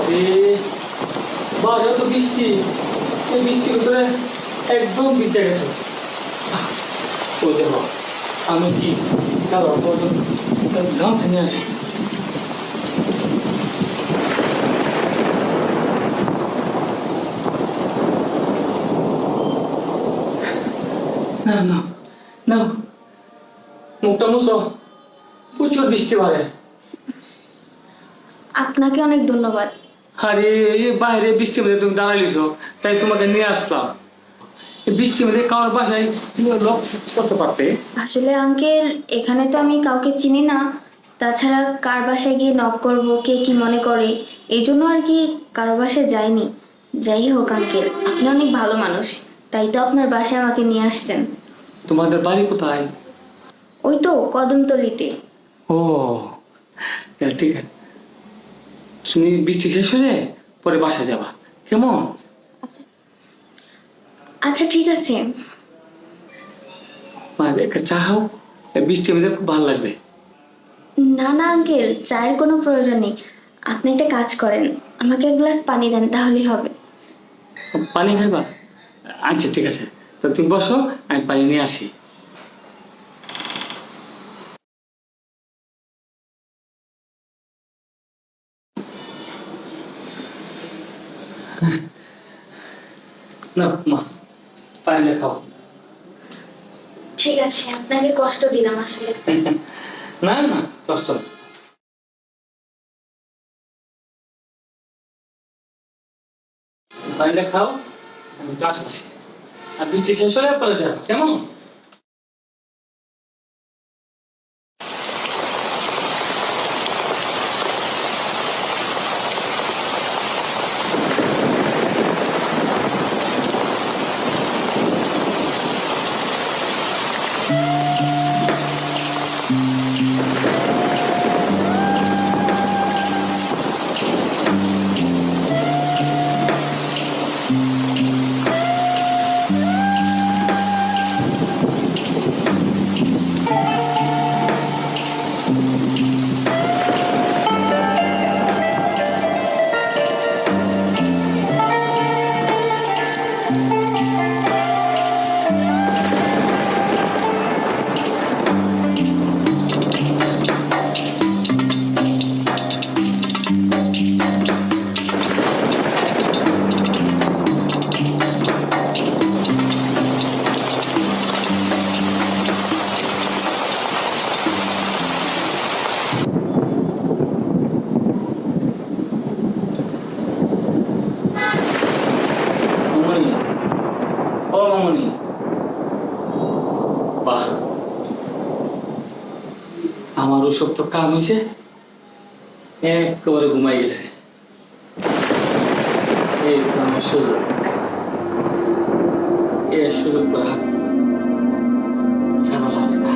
আরে বাইরে তো বৃষ্টি, এই বৃষ্টির ভিতরে একদম ভিজে গেছে। ও দেখো আমি কি গাম থেকে আসি। না না না, মুখটা মুছো, প্রচুর বৃষ্টি বাড়ে। আপনাকে অনেক ধন্যবাদ। আরে বাইরে বৃষ্টির মধ্যে তুমি দাঁড়াইছো, তাই তোমাকে নিয়ে আসলাম। এই বৃষ্টির মধ্যে কারোর বাসায় তুমি লক করতে পারতে। আসলে আঙ্কেল, এখানে তো আমি কাউকে চিনি না, তাছাড়া কার বাসায় গিয়ে নক করব, কে কি মনে করে, এই জন্য আর কি কারোর বাসায় যাইনি। যাই হোক আঙ্কেল, আপনি অনেক ভালো মানুষ, তাই তো আপনার বাসায় আমাকে নিয়ে আসছেন। তোমাদের বাড়ি কোথায়? ওই তো কদমতলিতে। ও ঠিক আছে, তুমি বৃষ্টি শেষ হলে পরে বাসা যাবা, কেমন? আচ্ছা ঠিক আছে। একটা চা খাও, এই বৃষ্টির মধ্যে খুব ভালো লাগবে। না না আঙ্কেল, চায়ের কোনো প্রয়োজন নেই। আপনি একটা কাজ করেন, আমাকে এক গ্লাস পানি দেন, তাহলেই হবে। পানি খাইবা? আচ্ছা ঠিক আছে, তো তুমি বসো, আমি পানি নিয়ে আসি। না মা, পানিটা খাও। ঠিক আছে, আপনাকে কষ্ট দিলাম আসলে। না না, কষ্ট নেই। পানিটা খাও, আমি একটু আসতেছি। আর বৃষ্টি শেষ হলে পরে যাবো, কেমন? মামনি, ও মামনি, বাহ, আমার ওসব তো কাম হয়েছে, একেবারে ঘুমাই গেছে। এই তো আমার সুযোগ, এ সুযোগ ছাড়া যাবে না।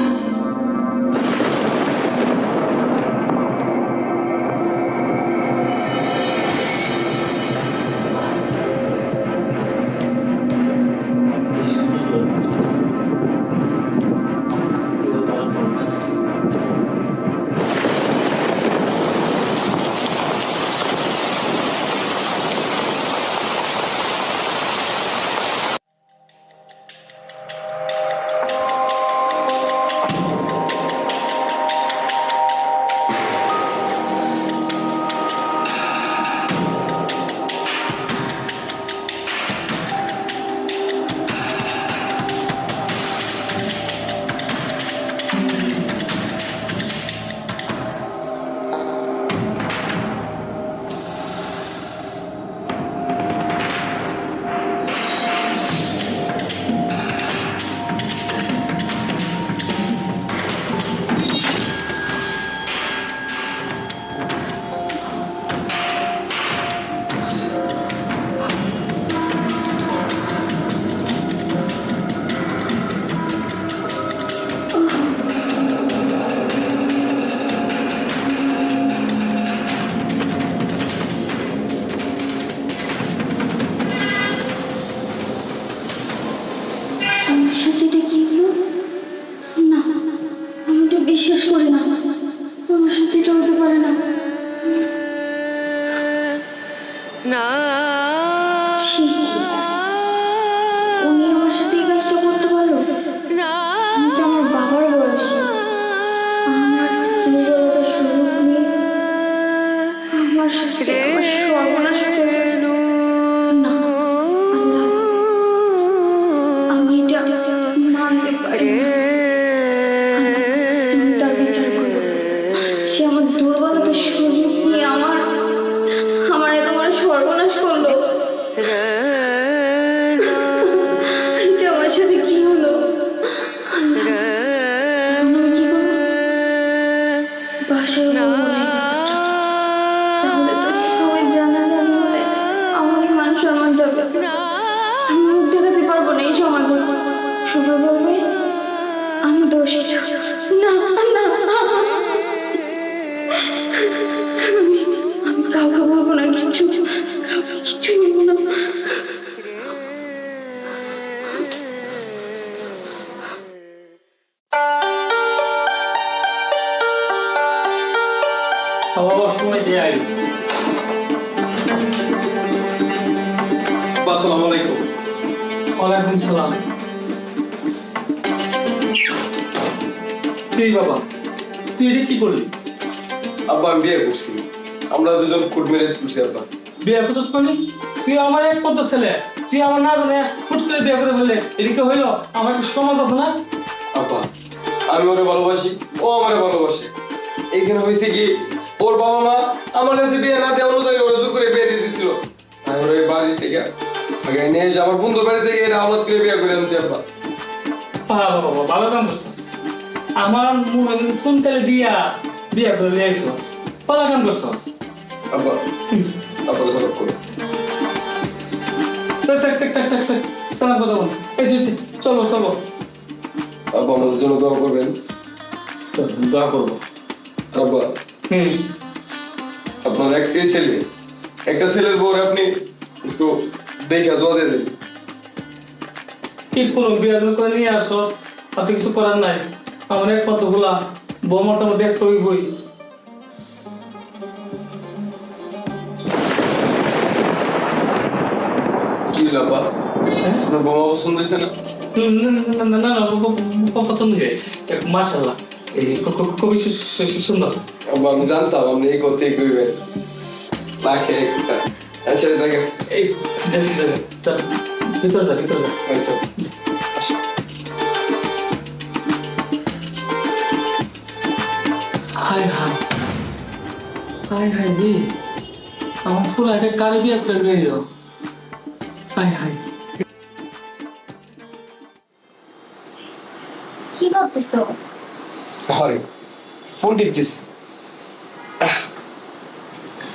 ছি, উনি আমার সাথে এই কাজটা করতে পারলো? আমি তো আমার বাবার বয়সী, আমার দুর্বলতার সুযোগ নিয়ে আমার সাথে আমার সর্বনাশ করলো। না, আল্লাহ, আমি এটা মানতে পারি না। আল্লাহ, তুমি তার বিচার করো। সে আমার দুর্বলতার সুযোগ নিয়ে আমার এত বড় সর্বনাশ করলো। এটা আমার সাথে কি হলো? আল্লাহ, এখন আমি কি করবো? বাসায় বলবো না এই ব্যাপারটা। তাহলে তো সবাই জানাজানি হলে আমাকে মান সম্মান যাবে। আমি মুখ দেখাতে পারবো না এই সমাজে। সবাই বলবে আমি দোষী। না না, আমি কাউকে বলবো না, কাউকে কিছু বলবো না। বাবা সময় দিয়ে আই। আসসালামু আলাইকুম। ওয়ালাইকুম সালাম। তুই বাবা, তুই এটা কি করলি? আব্বা আমি বিয়ে করছি, আমরা দুজন কোর্ট ম্যারেজ করছি আব্বা। বিয়ে করছিস মানে? তুই আমার একমাত্র ছেলে, তুই আমার না জানে হুট করে বিয়ে করে ফেললে, এদিকে হইলো আমার একটু সমাজ আছে না? আব্বা আমি ওরে ভালোবাসি, ও আমারে ভালোবাসে। এইখানে হয়েছে কি, ওর বাবা মা আমার কাছে বিয়ে না দিয়ে অন্য জায়গায় ওরা দূর করে বিয়ে দিয়ে দিছিল। আমি ওরা এই বাড়ি থেকে আগে নিয়ে এসে আমার বন্ধুর বাড়ি থেকে এটা আওলাদ করে বিয়ে করে আনছি আব্বা। বাবা ভালো কাম করছিস। আমার মুখে শুনতে দিয়া বিয়ে করে নিয়ে আইসো, ভালো কাম করছিস। আব্বা আব্বা তো সব করে সালাম কথা বল। এসে চলো চলো। আব্বা আমাদের জন্য দোয়া করবেন। দোয়া করবো। আব্বা আপনার একটাই ছেলে, একটা ছেলের বউরে আপনি একটু দেখে দোয়া দিয়ে দেন। কি করবো, বিয়ে করে নিয়ে আসো, আর কিছু করার নাই। আমার এক কতগুলা বৌমাটা দেখতে হইবই। কি আব্বা আপনার বৌমা পছন্দ হয়েছে না? পছন্দ যায় মাশাআল্লাহ, খুবই সুন্দর। আব্বা আমি জানতাম আপনি এই করতেই করবেন। লাখে একটা আচ্ছা দেখে এই ভিতর যা ভিতর যা। আচ্ছা হাই হাই হাই হাই রে, আমার ফুল একটা কারে বিয়ে করে নিয়ে যাও। High high. কি করতেছো? আরে ফোন টিপছিস?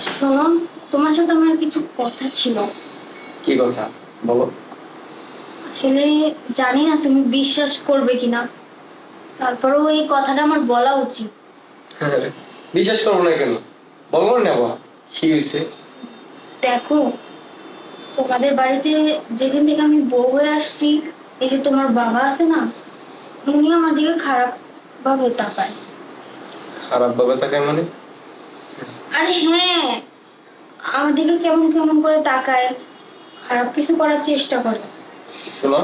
শোনো, তোমার সাথে আমার কিছু কথা ছিল। কি কথা বলো? আসলে জানি না তুমি বিশ্বাস করবে কিনা, তারপরেও এই কথাটা আমার বলা উচিত। বিশ্বাস করবো না কেন, বলবো না বাবা কি হয়েছে? দেখো, তোমাদের বাড়িতে যেদিন থেকে আমি বউ হয়ে আসছি, এই যে তোমার বাবা আছে না, উনি আমার দিকে খারাপ ভাবে তাকায়। খারাপ ভাবে তাকায় মানে? আরে হ্যাঁ, আমার দিকে কেমন কেমন করে তাকায়, খারাপ কিছু করার চেষ্টা করে। শোনো,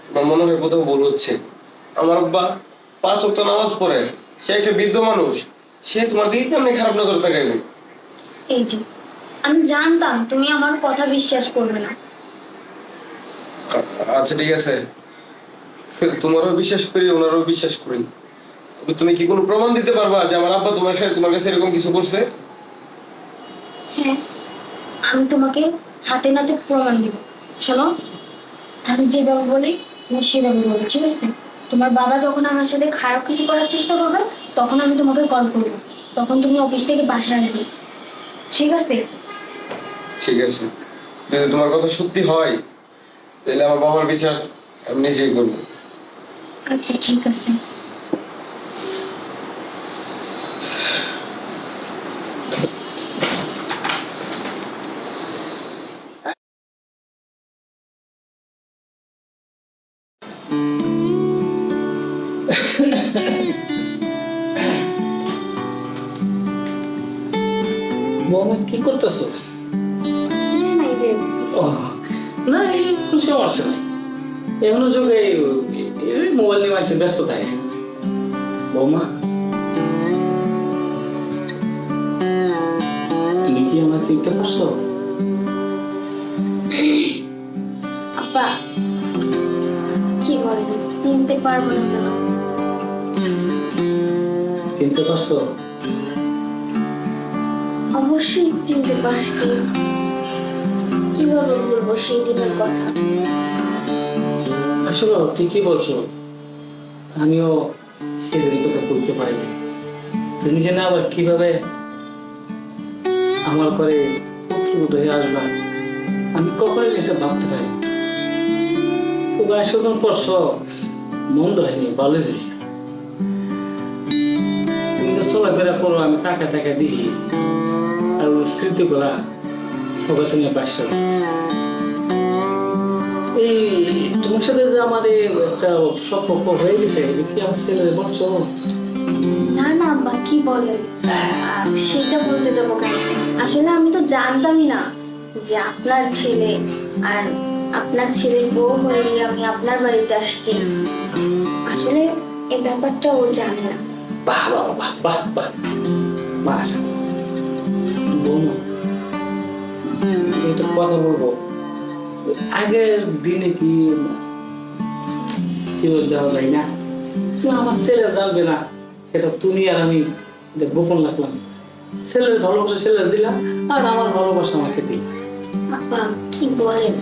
তোমার মনে হয় কোথাও ভুল হচ্ছে। আমার আব্বা 5 ওয়াক্ত নামাজ পড়ে, সে একটা বৃদ্ধ মানুষ, সে তোমার দিকে কেমনি খারাপ নজর তাকাইবে? এই যে আমি জানতাম তুমি আমার কথা বিশ্বাস করবে না। আচ্ছা ঠিক আছে, তোমারও বিশ্বাস করি ওনারও বিশ্বাস করি। তুমি কি কোনো প্রমাণ দিতে পারবা যে আমার আব্বা তোমার সাথে তোমার কাছে এরকম কিছু করছে? হ্যাঁ, আমি তোমাকে হাতে নাতে প্রমাণ দিব। শোনো, আমি যেভাবে বলি তুমি সেভাবে বলো, ঠিক আছে? তোমার বাবা যখন আমার সাথে খারাপ কিছু করার চেষ্টা করবে, তখন আমি তোমাকে কল করবো, তখন তুমি অফিস থেকে বাসায় আসবে, ঠিক আছে? ঠিক আছে, যদি তোমার কথা সত্যি হয় তাহলে আমার বাবার বিচার আমি নিজেই করবো। আচ্ছা ঠিক আছে। বৌমা কি করতেছো? ও না, এই কোনো সমস্যা নাই। এখনো যুগে এই মোবাইল নিয়ে মানুষের ব্যস্ত থাকে। বৌমা, তুমি কি আমার চিন্তা করছো? আব্বা কি বলেন, চিনতে পারবো না কেন? চিন্তা করছো? অবশ্যই চিনতে পারছি। কিভাবে বলবো সেই দিনের কথা? আসলে ঠিকই বলছো, আমিও সেদিনের কথা বলতে পারিনি। তুমি যে না আবার কিভাবে আমার ঘরে পুত্রবধূ হয়ে আসবা, আমি কখনোই এসব ভাবতে পারি। তবে আসলে করছো, মন্দ হয়নি, ভালোই হয়েছে। তুমি তো চলাফেরা করো, আমি টাকা টাকা দিই, আর ওই স্মৃতিগুলা সবার সঙ্গে পাশে। এই তোমার সাথে যে আমার একটা সম্পর্ক হয়ে গেছে, এটা কি আমার ছেলে বলছো? না না আব্বা, কি বলেন? সেটা বলতে যাবো কেন? আসলে আমি তো জানতামই না যে আপনার ছেলে আর আপনার ছেলের বউ হয়ে আমি আপনার বাড়িতে আসছি। আসলে এই ব্যাপারটা ও জানে না। বাহ বাহ বাহ বাহ বাহ, মাশা বৌমা, এটা কথা বলবো। আগের দিনে কি কেউ যাওয়া যায় না? তো আমার ছেলে জানবে না, সেটা তুমি আর আমি এটা গোপন রাখলাম। ছেলের ভালোবাসা ছেলে দিলাম, আর আমার ভালোবাসা আমাকে দিল। আব্বা কি বলেন,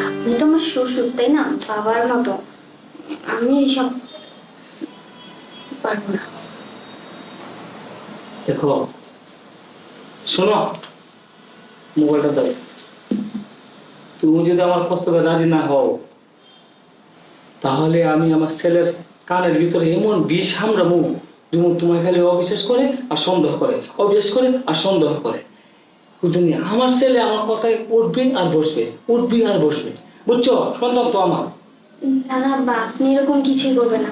আপনি তো আমার শ্বশুর, তাই না? বাবার মতো। আমি এসব পারবো না। দেখো, শোনো, মোবাইলটা দাও। তুমি যদি আমার প্রস্তাবে রাজি না হও, তাহলে আমি আমার ছেলের কানের ভিতরে এমন বিষ হামড়াবো, যেমন তোমার খালি অবিশ্বাস করে আর সন্দেহ করে, অবিশ্বাস করে আর সন্দেহ করে। বুঝলি, আমার ছেলে আমার কথায় উঠবে আর বসবে, উঠবে আর বসবে, বুঝছো? সন্তান তো আমার। না না আব্বা, আপনি এরকম কিছুই করবেন না।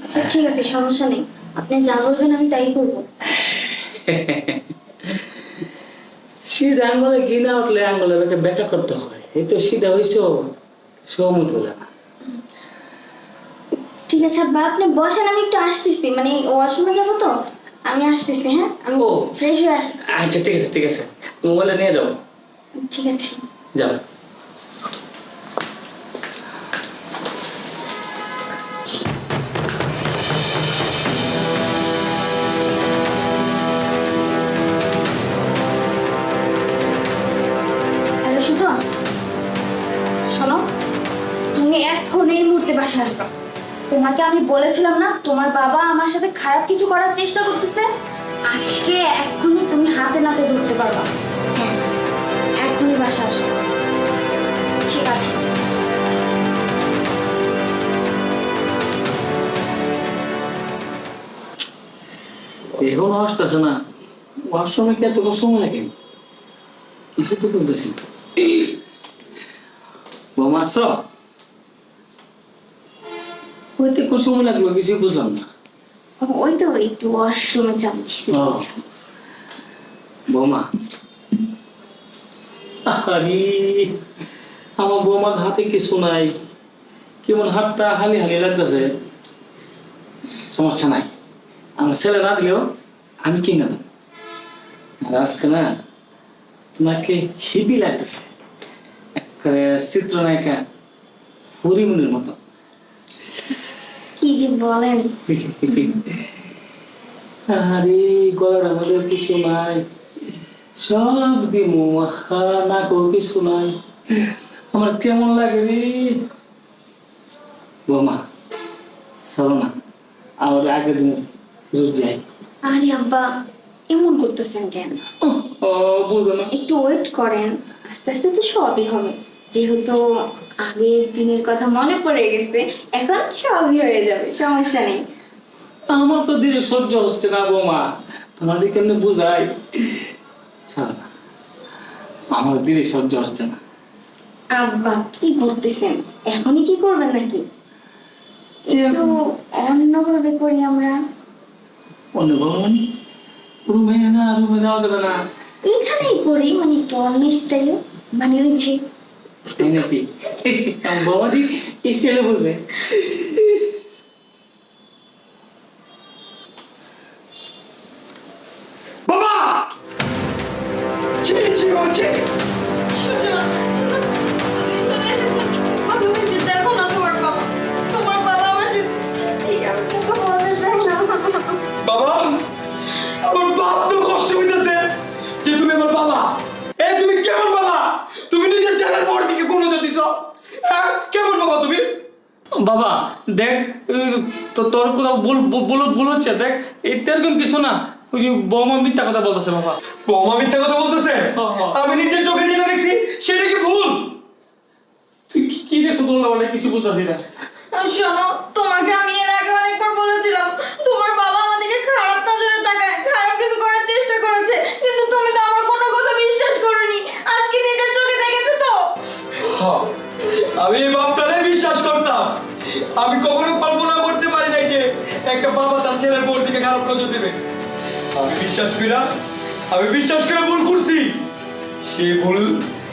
আচ্ছা ঠিক আছে, সমস্যা নেই, আপনি যা বলবেন আমি তাই করবো। সিধা আঙ্গুলে ঘি না উঠলে আঙ্গুলে ব্যাখ্যা করতে হয়। এই তো সিধা হয়েছ, সহমত হলে না। ঠিক আছে আব্বা, আপনি বসেন, আমি একটু আসতেছি, মানে ওয়াশরুমে যাবো তো, আমি আসতেছি। হ্যাঁ, আমি ও। ফ্রেশ হয়ে আসছি। আচ্ছা ঠিক আছে, ঠিক আছে, মোবাইলটা নিয়ে যাও। ঠিক আছে। যাও। হ্যালো সুজন, শোনো, তুমি এখন এই মুহূর্তে বাসায় আসবে। তোমাকে আমি বলেছিলাম না তোমার বাবা আমার সাথে খারাপ কিছু করার চেষ্টা করতেছে? আজকে এক্ষুনি তুমি হাতে নাতে ধরতে পারবা। হ্যাঁ, এক্ষুনি বাসায় আসো। ঠিক আছে। এখন আসতেছে না, ওয়াশরুমে কি এত সময় লাগে? কিছু তো বুঝতেছি না। বোমা আস, হইতে কোন সময় লাগলো কিছুই বুঝলাম না। ওই তো একটু ওয়াশরুমে যাচ্ছি। বৌমা, আরে আমার বৌমার হাতে কিছু নাই, কেমন হাতটা হালি হালি লাগতেছে। সমস্যা নাই, আমার ছেলে না দিলেও আমি কিনে দেব। আর আজকে না তোমাকে হেবি লাগতেছে, একেবারে চিত্রনায়িকা হরিমুনির মতো। কি যে বলেন! আরে গলার আমাদের কিছু নাই, সব দিমু, না করো কিছু নাই। আমার কেমন লাগে রে বৌমা, চলো না আমার আগের দিন রোজ যাই। আরে আব্বা, এমন করতেছেন কেন? ও বুঝো না, একটু ওয়েট করেন, আস্তে আস্তে তো সবই হবে। যেহেতু আগের দিনের কথা মনে পড়ে গেছে, এখন সবই হয়ে যাবে, সমস্যা নেই। আমার তো ধীরে সহ্য হচ্ছে না বৌমা, তোমার যে কেমনে বুঝাই। চলো না, আমার ধীরে সহ্য হচ্ছে না। আব্বা কি করতেছেন? এখনই কি করবেন নাকি? একটু অন্যভাবে করি আমরা। অনুভব মানে রুমে না, রুমে যাওয়া যাবে না। এখানেই করি, মানে একটু অন্য স্টাইলে বানিয়ে দিচ্ছি। তাই নাকি? আমার বাবারই স্টাইলে বলছে। বাবা! ছি, ছি, বাবা, ছি। দেখো না তোমার বাবা আমার আমি তোকে বলতে চাই না। বাবা, আমার বাপ তো কষ্ট হইতেছে যে তুমি আমার বাবা। তুমি কেমন বাবা? তুমি নিজের ছেলের পর দিকে কোনো দিছ? হ্যাঁ, কেমন বাবা তুমি? বাবা দেখ, তো তোর কোথাও ভুল হচ্ছে। দেখ এটা এরকম কিছু না, ওই যে বৌমা মিথ্যা কথা বলতেছে বাবা। বৌমা মিথ্যা কথা বলতেছে? হ্যাঁ। আমি নিজের চোখে যেটা দেখছি সেটা কি ভুল? তুই কি দেখছো? তোর বলে কিছু বুঝতেছি না। শোনো, তোমাকে আমি এর আগে অনেকবার বলেছিলাম তোমার বাবা আমাদেরকে খারাপ নজরে তাকায়, খারাপ কিছু করার চেষ্টা করেছে, কিন্তু তুমি তো আমার কোনো কথা বিশ্বাস করোনি। আজকে নিজের চোখে দেখেছো তো। হ্যাঁ, আমি এই বাপটারে বিশ্বাস করতাম। আমি কখনো কল্পনা করতে পারি নাই যে একটা বাবা তার ছেলের পর দিকে খারাপ নজর দেবে। আমি বিশ্বাস করে ভুল করছি।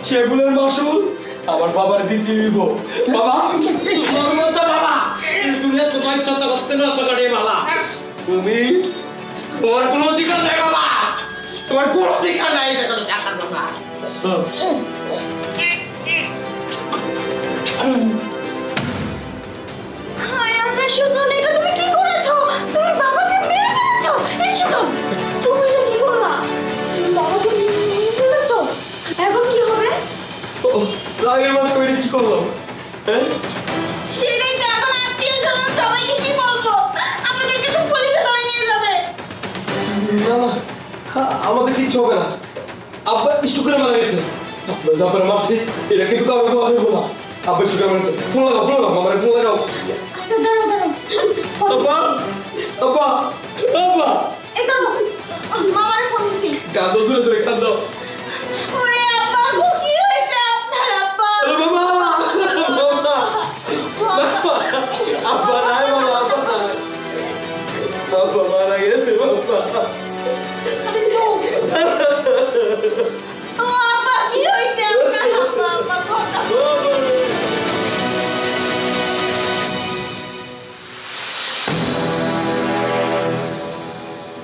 সে ভুলের মাসুল আমার বাবার দিতে হইব। বাবা, তোমার মতো বাবা তুমি তোমার ইচ্ছা করতে না তো করে বাবা। তোমার কোনো অধিকার নাই বাবা, তোমার কোনো অধিকার নাই দেখো টাকার বাবা। হায় আল্লাহ, সুজন, এটা তুমি কি করেছো? তুমি বাবাকে মেরে ফেলেছো। এই সুজন, তুমি এটা কি করলা? তুমি বাবাকে মেরে ফেলেছো। এখন কি হবে? রাগের মাথা করে কি করলাম? হ্যাঁ, সেটাই তো, এখন আত্মীয়-স্বজন সবাইকে কি বলবো? আমাদেরকে তো পুলিশে ধরে নিয়ে যাবে। না না, আমাদের কিচ্ছু হবে না। আব্বা ইস্টু করে মারা গেছে। আপনার যাবার মারছি, এটা কিন্তু কাউকে দেওয়া হইব না। আব্বা ইস্টু করে মারা গেছে। ফোন লাগাও, আমার ফোন লাগাও। আচ্ছা, দাঁড়াও। আব্বা, আব্বা, আব্বা। এই ধরো, মামার ফোন দিচ্ছি। গাদো ধরে ধরে